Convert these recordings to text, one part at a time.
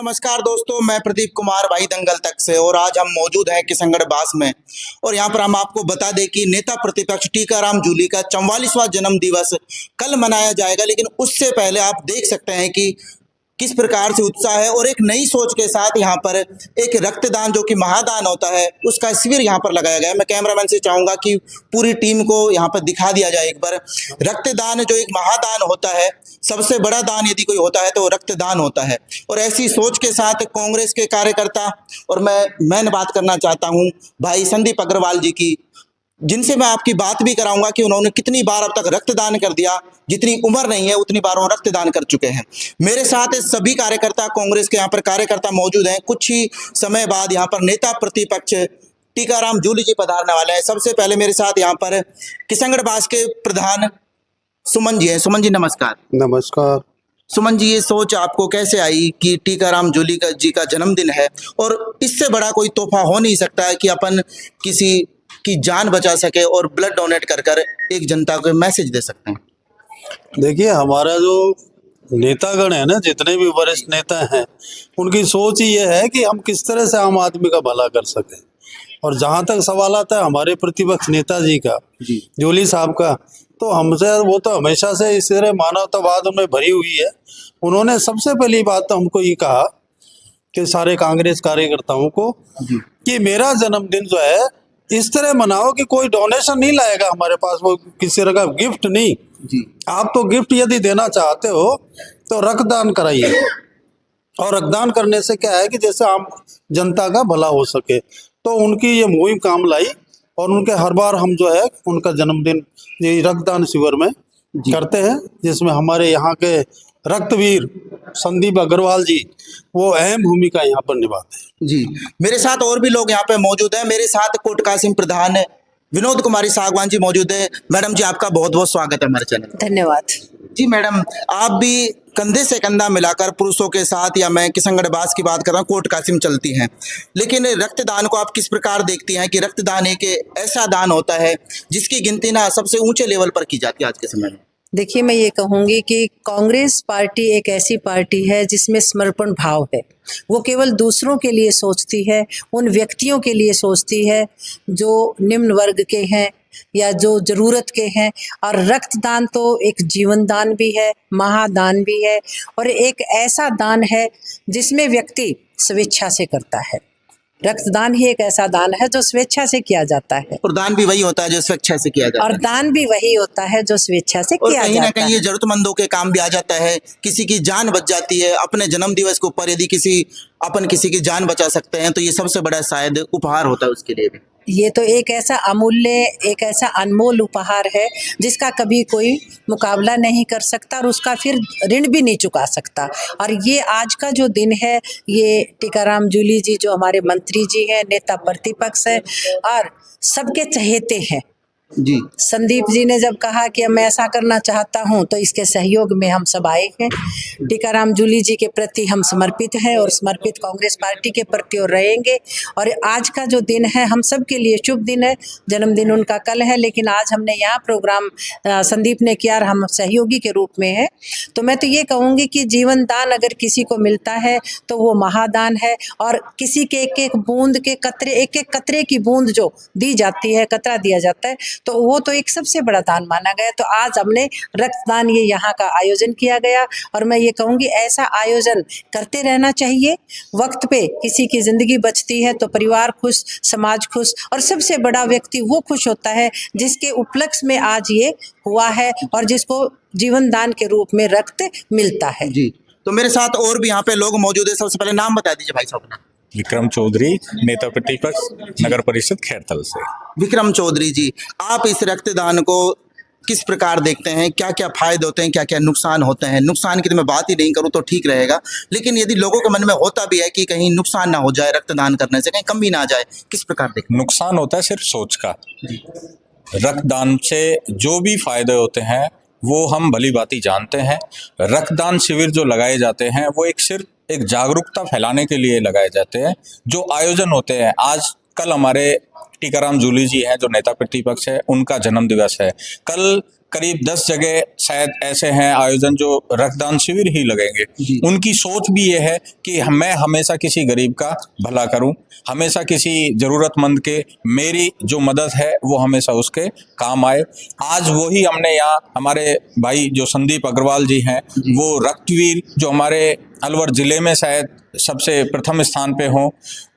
नमस्कार दोस्तों, मैं प्रदीप कुमार भाई दंगल तक से और आज हम मौजूद हैं किशनगढ़ बास में। और यहाँ पर हम आपको बता दें कि नेता प्रतिपक्ष टीकाराम जूली का 44वां जन्म दिवस कल मनाया जाएगा। लेकिन उससे पहले आप देख सकते हैं कि किस प्रकार से उत्साह है और एक नई सोच के साथ यहाँ पर एक रक्तदान जो कि महादान होता है उसका शिविर यहाँ पर लगाया गया है। मैं कैमरामैन से चाहूँगा कि पूरी टीम को यहाँ पर दिखा दिया जाए एक बार। रक्तदान जो एक महादान होता है, सबसे बड़ा दान यदि कोई होता है तो रक्तदान होता है। और ऐसी सोच के साथ कांग्रेस के कार्यकर्ता, और मैं बात करना चाहता हूँ भाई संदीप अग्रवाल जी की, जिनसे मैं आपकी बात भी कराऊंगा कि उन्होंने कितनी बार अब तक रक्तदान कर दिया। जितनी उम्र नहीं है उतनी बार वो रक्तदान कर चुके हैं। मेरे साथ सभी कार्यकर्ता, कांग्रेस के यहाँ पर कार्यकर्ता मौजूद हैं। कुछ ही समय बाद यहाँ पर नेता प्रतिपक्ष टीकाराम जूली जी पधारने वाले हैं। सबसे पहले मेरे साथ यहाँ पर किशनगढ़ बास के प्रधान सुमन जी हैं। सुमन जी नमस्कार। नमस्कार। सुमन जी, ये सोच आपको कैसे आई कि टीकाराम जूली जी का जन्मदिन है और इससे बड़ा कोई तोहफा हो नहीं सकता है कि अपन किसी की जान बचा सके और ब्लड डोनेट कर कर एक जनता को मैसेज दे सकते हैं? देखिए, हमारा जो नेतागण है ना, जितने भी वरिष्ठ नेता हैं, उनकी सोच ये है कि हम किस तरह से आम आदमी का भला कर सकें। और जहाँ तक सवाल आता है हमारे प्रतिपक्ष नेताजी का, जूली साहब का, तो हमसे वो तो हमेशा से इस तरह मानवतावाद उनमें भरी हुई है। उन्होंने सबसे पहली बात तो हमको ये कहा कि सारे कांग्रेस कार्यकर्ताओं को कि मेरा जन्मदिन जो है इस तरह मनाओ कि कोई डोनेशन नहीं लाएगा हमारे पास, वो किसी तरह का गिफ्ट नहीं जी। आप तो गिफ्ट यदि देना चाहते हो तो रक्तदान कराइए। और रक्तदान करने से क्या है कि जैसे आम जनता का भला हो सके, तो उनकी ये मुहिम काम लाई। और उनके हर बार हम जो है उनका जन्मदिन ये रक्तदान शिविर में करते हैं, जिसमें हमारे यहाँ के रक्तवीर संदीप अग्रवाल जी वो अहम भूमिका यहाँ पर निभाते हैं जी। मेरे साथ और भी लोग यहाँ पे मौजूद हैं। मेरे साथ कोट कासिम प्रधान विनोद कुमारी सागवान जी मौजूद है। मैडम जी, आपका बहुत बहुत स्वागत है हमारे चैनल। धन्यवाद जी। मैडम, आप भी कंधे से कंधा मिलाकर पुरुषों के साथ, या मैं किशनगढ़ बास की बात कर रहा हूँ, कोट कासिम चलती हैं। लेकिन रक्तदान को आप किस प्रकार देखती हैं कि रक्तदान एक ऐसा दान होता है जिसकी गिनती ना सबसे ऊंचे लेवल पर की जाती है आज के समय में? देखिए, मैं ये कहूँगी कि कांग्रेस पार्टी एक ऐसी पार्टी है जिसमें समर्पण भाव है। वो केवल दूसरों के लिए सोचती है, उन व्यक्तियों के लिए सोचती है जो निम्न वर्ग के हैं या जो ज़रूरत के हैं। और रक्तदान तो एक जीवन दान भी है, महादान भी है, और एक ऐसा दान है जिसमें व्यक्ति स्वेच्छा से करता है। रक्तदान ही एक ऐसा दान है जो स्वेच्छा से किया जाता है। और दान भी वही होता है जो स्वेच्छा से किया जाता है। और दान भी वही होता है जो स्वेच्छा से किया जाता है। कहीं ना कहीं ये जरूरतमंदों के काम भी आ जाता है। किसी की जान बच जाती है। अपने जन्म दिवस के ऊपर यदि किसी की जान बचा सकते हैं तो ये सबसे बड़ा शायद उपहार होता है उसके लिए भी। ये तो एक ऐसा अमूल्य, एक ऐसा अनमोल उपहार है जिसका कभी कोई मुकाबला नहीं कर सकता और उसका फिर ऋण भी नहीं चुका सकता। और ये आज का जो दिन है, ये टीकाराम जूली जी जो हमारे मंत्री जी हैं, नेता प्रतिपक्ष है और सबके चहेते हैं जी। संदीप जी ने जब कहा कि मैं ऐसा करना चाहता हूं तो इसके सहयोग में हम सब आए हैं। टीकाराम जूली जी के प्रति हम समर्पित हैं और समर्पित कांग्रेस पार्टी के प्रति और रहेंगे। और आज का जो दिन है हम सब के लिए शुभ दिन है। जन्मदिन उनका कल है, लेकिन आज हमने यहाँ प्रोग्राम संदीप ने किया और हम सहयोगी के रूप में हैं। तो मैं तो ये कहूँगी कि जीवन दान अगर किसी को मिलता है तो वो महादान है। और किसी के एक एक बूंद के कतरे, एक एक कतरे की बूंद जो दी जाती है, कतरा दिया जाता है, तो वो तो एक सबसे बड़ा दान माना गया। तो आज हमने रक्तदान ये यहाँ का आयोजन किया गया और मैं ये कहूँगी ऐसा आयोजन करते रहना चाहिए। वक्त पे किसी की जिंदगी बचती है तो परिवार खुश, समाज खुश, और सबसे बड़ा व्यक्ति वो खुश होता है जिसके उपलक्ष्य में आज ये हुआ है और जिसको जीवन दान के रूप में रक्त मिलता है जी। तो मेरे साथ और भी यहाँ पे लोग मौजूद है। सबसे पहले नाम बता दीजिए भाई साहब। विक्रम चौधरी, नेता प्रतिपक्ष नगर परिषद खैरथल से। विक्रम चौधरी जी, आप इस रक्तदान को किस प्रकार देखते हैं? क्या क्या फायदे होते हैं, क्या क्या नुकसान होते हैं? नुकसान की तो मैं बात ही नहीं करूं तो ठीक रहेगा, लेकिन यदि लोगों के मन में होता भी है कि कहीं नुकसान ना हो जाए रक्तदान करने से, कहीं कमी ना आ जाए, किस प्रकार देखते हैं? नुकसान होता है सिर्फ सोच का। रक्तदान से जो भी फायदे होते हैं वो हम भली भांति जानते हैं। रक्तदान शिविर जो लगाए जाते हैं वो सिर्फ एक जागरूकता फैलाने के लिए लगाए जाते हैं। जो आयोजन होते हैं, आज कल हमारे टीकाराम जूली जी हैं जो नेता प्रतिपक्ष है, उनका जन्म दिवस है। कल करीब 10 जगह शायद ऐसे हैं आयोजन जो रक्तदान शिविर ही लगेंगे। उनकी सोच भी ये है कि मैं हमेशा किसी गरीब का भला करूं, हमेशा किसी ज़रूरतमंद के मेरी जो मदद है वो हमेशा उसके काम आए। आज वही हमने यहाँ हमारे भाई जो संदीप अग्रवाल जी हैं, वो रक्तवीर जो हमारे अलवर ज़िले में शायद सबसे प्रथम स्थान पे हों,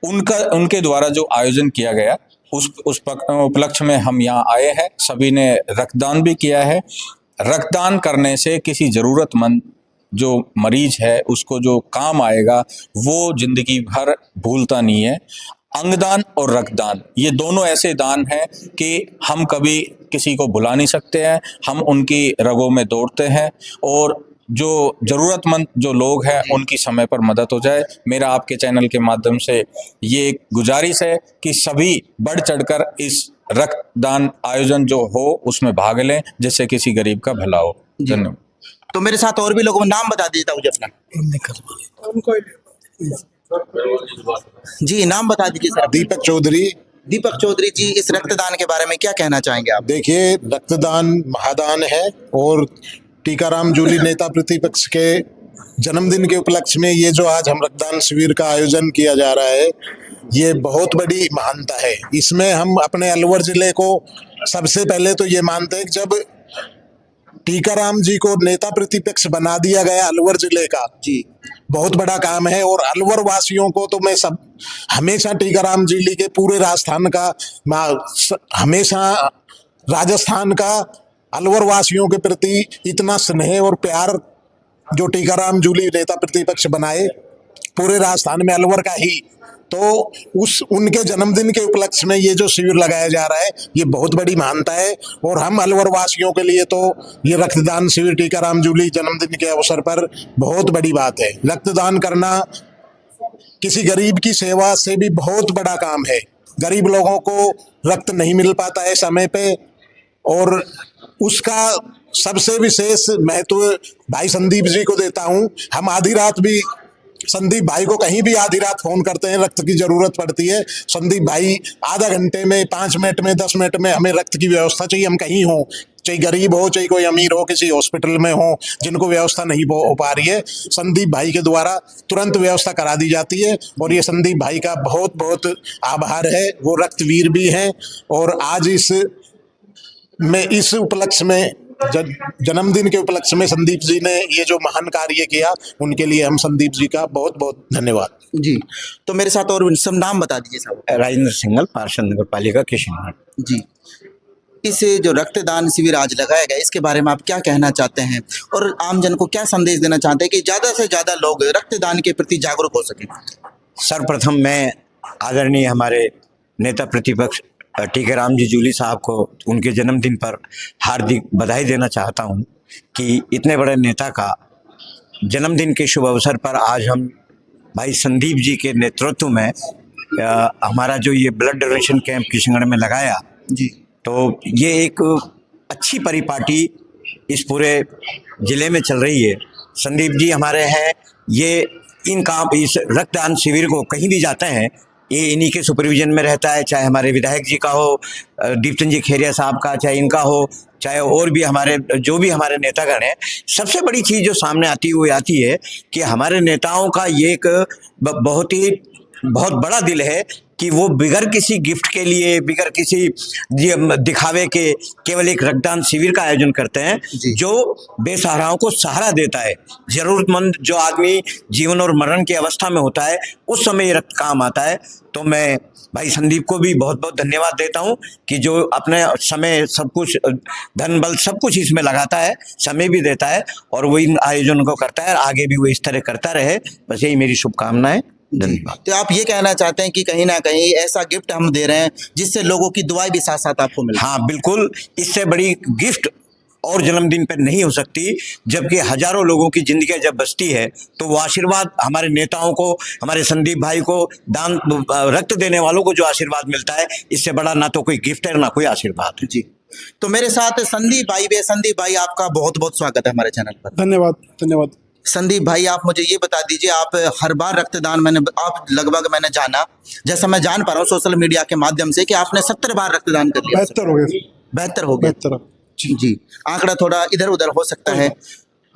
उनके द्वारा जो आयोजन किया गया उस उपलक्ष्य में हम यहाँ आए हैं। सभी ने रक्तदान भी किया है। रक्तदान करने से किसी ज़रूरतमंद जो मरीज है उसको जो काम आएगा वो जिंदगी भर भूलता नहीं है। अंगदान और रक्तदान ये दोनों ऐसे दान हैं कि हम कभी किसी को भुला नहीं सकते हैं। हम उनकी रगों में दौड़ते हैं और जो ज़रूरतमंद जो लोग हैं उनकी समय पर मदद हो जाए। मेरा आपके चैनल के माध्यम से ये एक गुजारिश है कि सभी बढ़ चढ़कर इस रक्तदान आयोजन जो हो उसमें भाग लें, जिससे किसी गरीब का भला हो। धन्यवाद। तो मेरे साथ और भी लोगों को नाम बता दीजिए मुझे अपना। जी नाम बता दीजिए सर। दीपक चौधरी। दीपक चौधरी जी, इस रक्तदान के बारे में क्या कहना चाहेंगे आप? देखिए, रक्तदान महादान है और टीकाराम जूली नेता प्रतिपक्ष के जन्मदिन के उपलक्ष्य में ये जो आज हम रक्तदान शिविर का आयोजन किया जा रहा है, ये बहुत बड़ी महानता है। इसमें हम अपने अलवर जिले को सबसे पहले तो ये मानते हैं कि जब टीकाराम जी को नेता प्रतिपक्ष बना दिया गया अलवर जिले का, जी बहुत बड़ा काम है। और अलवर वासियों को तो मैं सब हमेशा टीकाराम जी के पूरे राजस्थान का, हमेशा राजस्थान का अलवर वासियों के प्रति इतना स्नेह और प्यार जो टीकाराम जूली नेता प्रतिपक्ष बनाए पूरे राजस्थान में अलवर का ही, तो उनके जन्मदिन के उपलक्ष्य में ये जो शिविर लगाया जा रहा है ये बहुत बड़ी महानता है। और हम अलवर वासियों के लिए तो ये रक्तदान शिविर टीकाराम जूली जन्मदिन के अवसर पर बहुत बड़ी बात है। रक्तदान करना किसी गरीब की सेवा से भी बहुत बड़ा काम है। गरीब लोगों को रक्त नहीं मिल पाता है समय पे, और उसका सबसे विशेष महत्व भाई संदीप जी को देता हूँ। हम आधी रात भी संदीप भाई को कहीं भी आधी रात फोन करते हैं, रक्त की जरूरत पड़ती है, संदीप भाई आधा घंटे में, 5 मिनट में, 10 मिनट में हमें रक्त की व्यवस्था चाहिए। हम कहीं हो, चाहे गरीब हो, चाहे कोई अमीर हो, किसी हॉस्पिटल में हो जिनको व्यवस्था नहीं हो पा रही है, संदीप भाई के द्वारा तुरंत व्यवस्था करा दी जाती है। और ये संदीप भाई का बहुत बहुत आभार है। वो रक्तवीर भी हैं और आज इस उपलक्ष्य में जन्मदिन के उपलक्ष्य में संदीप जी ने ये जो महान कार्य किया, उनके लिए हम संदीप जी का बहुत बहुत धन्यवाद। जी तो मेरे साथ और सब नाम बता दीजिए साहब। राजेंद्र सिंघल, पार्षद नगर पालिका किशनगढ़। जी, इस जो रक्तदान शिविर आज लगाया गया इसके बारे में आप क्या कहना चाहते हैं और आमजन को क्या संदेश देना चाहते हैं कि ज़्यादा से ज़्यादा लोग रक्तदान के प्रति जागरूक हो सकें? सर्वप्रथम मैं आदरणीय हमारे नेता प्रतिपक्ष टीकाराम जी जूली साहब को उनके जन्मदिन पर हार्दिक बधाई देना चाहता हूं कि इतने बड़े नेता का जन्मदिन के शुभ अवसर पर आज हम भाई संदीप जी के नेतृत्व में हमारा जो ये ब्लड डोनेशन कैंप किशनगढ़ में लगाया, जी तो ये एक अच्छी परिपाटी इस पूरे ज़िले में चल रही है। संदीप जी हमारे हैं, ये इस रक्तदान शिविर को कहीं भी जाते हैं ये इन्हीं के सुपरविजन में रहता है, चाहे हमारे विधायक जी का हो, दीपचंद जी खेरिया साहब का, चाहे इनका हो, चाहे और भी हमारे जो भी हमारे नेतागण हैं। सबसे बड़ी चीज़ जो सामने आती है कि हमारे नेताओं का ये एक बहुत बड़ा दिल है कि वो बिगर किसी गिफ्ट के लिए, बिगर किसी दिखावे के केवल एक रक्तदान शिविर का आयोजन करते हैं जो बेसहाराओं को सहारा देता है। जरूरतमंद जो आदमी जीवन और मरण की अवस्था में होता है उस समय ये रक्त काम आता है। तो मैं भाई संदीप को भी बहुत बहुत धन्यवाद देता हूं कि जो अपने समय सब कुछ, धन बल सब कुछ इसमें लगाता है, समय भी देता है और वो इन आयोजनों को करता है। आगे भी वो इस तरह करता रहे, बस यही मेरी शुभकामनाएं। धन्यवाद। तो आप ये कहना चाहते हैं कि कहीं ना कहीं ऐसा गिफ्ट हम दे रहे हैं जिससे लोगों की दुआएं भी साथ साथ आपको मिले? हाँ बिल्कुल, इससे बड़ी गिफ्ट और जन्मदिन पर नहीं हो सकती। जबकि हजारों लोगों की जिंदगी जब बचती है तो वो आशीर्वाद हमारे नेताओं को, हमारे संदीप भाई को, दान रक्त देने वालों को जो आशीर्वाद मिलता है, इससे बड़ा ना तो कोई गिफ्ट है ना कोई आशीर्वाद है। जी, तो मेरे साथ संदीप भाई भी है। संदीप भाई आपका बहुत बहुत स्वागत है हमारे चैनल पर। धन्यवाद। संदीप भाई आप मुझे ये बता दीजिए, आप हर बार रक्तदान आप लगभग मैंने जाना, जैसा मैं जान पा रहा हूँ सोशल मीडिया के माध्यम से, कि आपने 70 बार रक्तदान कर लिया। 72 हो गया। 72 हो गया। जी, आंकड़ा थोड़ा इधर उधर हो सकता है।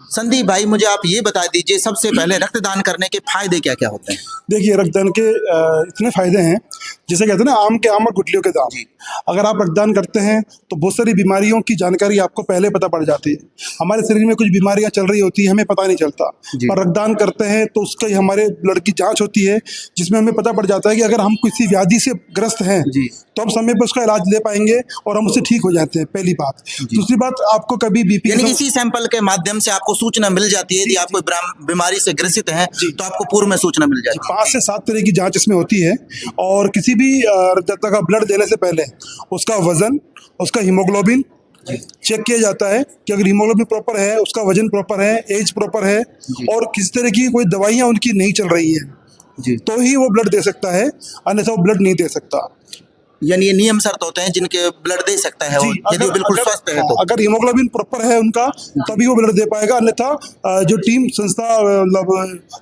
संदीप भाई, मुझे आप ये बता दीजिए, सबसे पहले रक्तदान करने के फायदे क्या क्या होते हैं? देखिए, रक्तदान के इतने फायदे हैं, जैसे कहते हैं ना, आम के आम और गुठलियों के दाम। अगर आप रक्तदान करते हैं तो बहुत सारी बीमारियों की जानकारी आपको पहले पता पड़ जाती है। हमारे शरीर में कुछ बीमारियां चल रही होती है, हमें पता नहीं चलता, और रक्तदान करते हैं तो उसका हमारे ब्लड की जांच होती है, जिसमें हमें पता पड़ जाता है कि अगर हम किसी व्याधि से ग्रस्त हैं तो हम समय पर उसका इलाज ले पाएंगे और हम उससे ठीक हो जाते हैं, पहली बात। दूसरी बात, आपको कभी बीपी, यानी इसी सैंपल के माध्यम से आपको सूचना मिल जाती है, यदि आप कोई बीमारी से ग्रसित हैं तो आपको पूर्व में सूचना मिल जाती है। 5 से 7 तरह की जांच इसमें होती है, और किसी भी रक्तदाता का ब्लड देने से पहले उसका वजन, उसका हीमोग्लोबिन चेक किया जाता है कि अगर हीमोग्लोबिन प्रॉपर है, उसका वजन प्रॉपर है, एज प्रॉपर है, और किसी तरह की कोई दवाइयां उनकी नहीं चल रही है, तो ही वो ब्लड दे सकता है, अन्यथा वो ब्लड नहीं दे सकता। यानी ये नियम शर्त होते हैं जिनके ब्लड दे सकता है, यदि वो बिल्कुल स्वस्थ है तो। अगर हीमोग्लोबिन प्रॉपर है उनका, तभी वो ब्लड दे पाएगा, अन्यथा जो टीम संस्था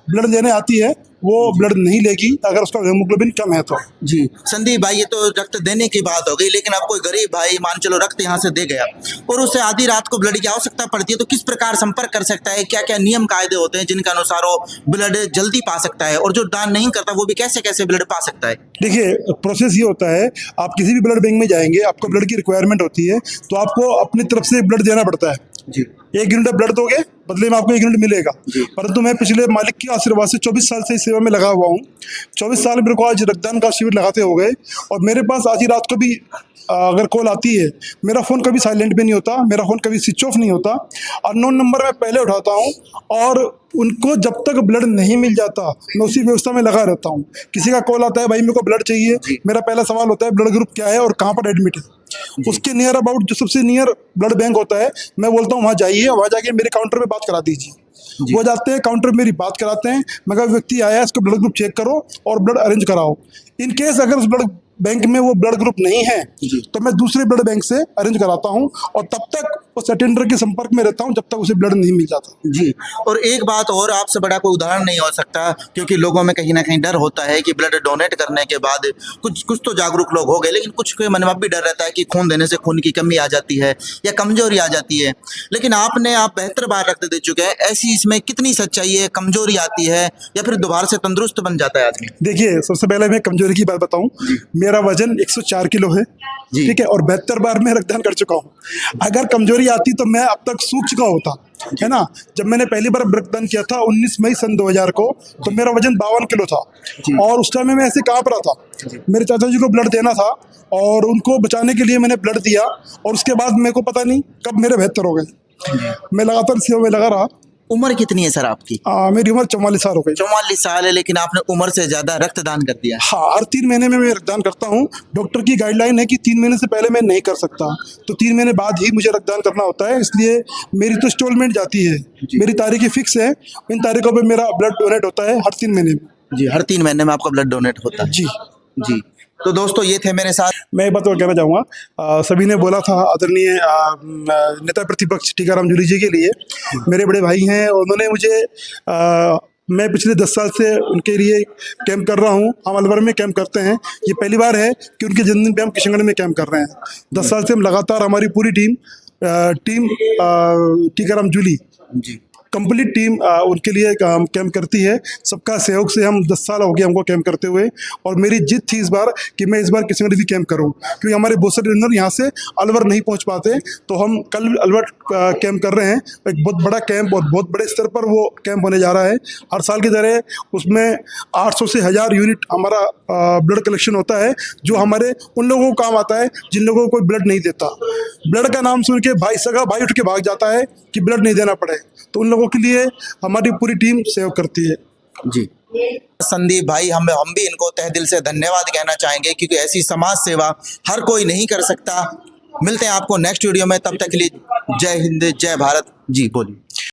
ब्लड देने आती है वो ब्लड नहीं लेगी अगर उसका हीमोग्लोबिन कम है तो। जी संदीप भाई, ये तो रक्त देने की बात हो गई, लेकिन अब कोई गरीब भाई मान चलो रक्त यहाँ से दे गया और उसे आधी रात को ब्लड की आवश्यकता पड़ती है, तो किस प्रकार संपर्क कर सकता है? क्या क्या नियम कायदे होते हैं जिनके अनुसार वो ब्लड जल्दी पा सकता है, और जो दान नहीं करता वो भी कैसे कैसे ब्लड पा सकता है? देखिए, प्रोसेस ये होता है, आप किसी भी ब्लड बैंक में जाएंगे, आपको ब्लड की रिक्वायरमेंट होती है, तो आपको अपनी तरफ से ब्लड देना पड़ता है। 1 यूनिट ब्लड दोगे, बदले में आपको 1 यूनिट मिलेगा। परंतु मैं पिछले मालिक के आशीर्वाद से 24 साल से इस सेवा में लगा हुआ हूँ। 24 साल मेरे को आज रक्तदान का शिविर लगाते हो गए, और मेरे पास आधी रात को भी अगर कॉल आती है, मेरा फ़ोन कभी साइलेंट पे नहीं होता, मेरा फ़ोन कभी स्विच ऑफ नहीं होता, अननोन नंबर मैं पहले उठाता हूँ, और उनको जब तक ब्लड नहीं मिल जाता मैं उसी व्यवस्था में लगा रहता हूँ। किसी का कॉल आता है, भाई मेरे को ब्लड चाहिए, मेरा पहला सवाल होता है ब्लड ग्रुप क्या है और कहाँ पर एडमिट है। उसके नियर अबाउट जो सबसे नियर ब्लड बैंक होता है, मैं बोलता हूँ वहाँ जाइए, वहाँ जाके मेरे काउंटर में बात करा दीजिए। वो जाते हैं काउंटर में, मेरी बात कराते हैं, मैं कहा व्यक्ति आया है, इसको ब्लड ग्रुप चेक करो और ब्लड अरेंज कराओ। इन केस अगर उस ब्लड बैंक में वो ब्लड ग्रुप नहीं है तो मैं दूसरे ब्लड बैंक से अरेंज कराता हूँ, और तब तक उस अटेंडर के संपर्क में रहता हूँ जब तक उसे ब्लड नहीं मिल जाता। जी, और एक बात और, आपसे बड़ा कोई उदाहरण नहीं हो सकता, क्योंकि लोगों में कहीं ना कहीं डर होता है कि ब्लड डोनेट करने के बाद कुछ तो जागरूक लोग हो गए, लेकिन कुछ के मन में भी डर रहता है कि खून देने से खून की कमी आ जाती है या कमजोरी आ जाती है। लेकिन आप 72 बार रक्त दे चुके हैं, ऐसी इसमें कितनी सच्चाई है? कमजोरी आती है या फिर दोबारा से तंदुरुस्त बन जाता है आदमी? देखिए, सबसे पहले मैं कमजोरी की बात बताऊं, मेरा वजन 104 किलो है, ठीक है, और 72 बार मैं रक्तदान कर चुका हूं। अगर कमजोरी आती तो मैं अब तक सूख चुका होता, है ना। जब मैंने पहली बार रक्तदान किया था 19 मई सन 2000 को, तो मेरा वजन 52 किलो था, और उस टाइम में मैं ऐसे कांप रहा था। मेरे चाचा जी को ब्लड देना था और उनको बचाने के लिए मैंने ब्लड दिया, और उसके बाद मेरे को पता नहीं कब मेरे 72 हो गए। मैं लगातार सेवा में लगा रहा। उम्र कितनी है सर आपकी? मेरी उम्र 44 साल हो गई। 44 साल है, लेकिन आपने उम्र से ज्यादा रक्तदान कर दिया। हाँ, हर 3 महीने में मैं रक्तदान करता हूँ। डॉक्टर की गाइडलाइन है कि 3 महीने से पहले मैं नहीं कर सकता, तो 3 महीने बाद ही मुझे रक्तदान करना होता है। इसलिए मेरी तो इंस्टॉलमेंट जाती है, मेरी तारीखें फिक्स है, इन तारीखों पर मेरा ब्लड डोनेट होता है हर 3 महीने में। जी, हर 3 महीने में आपका ब्लड डोनेट होता है? जी जी। तो दोस्तों, ये थे मेरे साथ। मैं एक बात और कहना चाहूँगा, सभी ने बोला था आदरणीय नेता प्रतिपक्ष टीकाराम जूली जी के लिए, मेरे बड़े भाई हैं, और उन्होंने मुझे मैं पिछले 10 साल से उनके लिए कैंप कर रहा हूँ। हम अलवर में कैंप करते हैं, ये पहली बार है कि उनके जन्मदिन पे हम किशनगढ़ में कैंप कर रहे हैं। 10 साल से हम लगातार, हमारी पूरी team Tikaram Jully complete team उनके लिए कैंप करती है। सबका सहयोग से हम 10 साल हो गए हमको कैंप करते हुए, और मेरी जिद थी इस बार कि मैं इस बार किशनगढ़ भी कैंप करूं, क्योंकि हमारे बहुत सारे डोनर यहाँ से अलवर नहीं पहुँच पाते, तो हम कल अलवर कैंप कर रहे हैं। एक बहुत बड़ा कैंप और बहुत बड़े स्तर पर वो कैंप होने जा रहा है। हर साल की तरह उसमें 800 से 1000 यूनिट हमारा ब्लड कलेक्शन होता है, जो हमारे उन लोगों को काम आता है जिन लोगों को कोई ब्लड नहीं देता। ब्लड का नाम सुन के भाई उठ के भाग जाता है कि ब्लड नहीं देना पड़े, तो उन लोगों के लिए हमारी पूरी टीम सहयोग करती है। जी संदीप भाई, हम भी इनको तहे दिल से धन्यवाद कहना चाहेंगे, क्योंकि ऐसी समाज सेवा हर कोई नहीं कर सकता। मिलते हैं आपको नेक्स्ट वीडियो में, तब तक के लिए जय हिंद, जय भारत। जी बोलिए।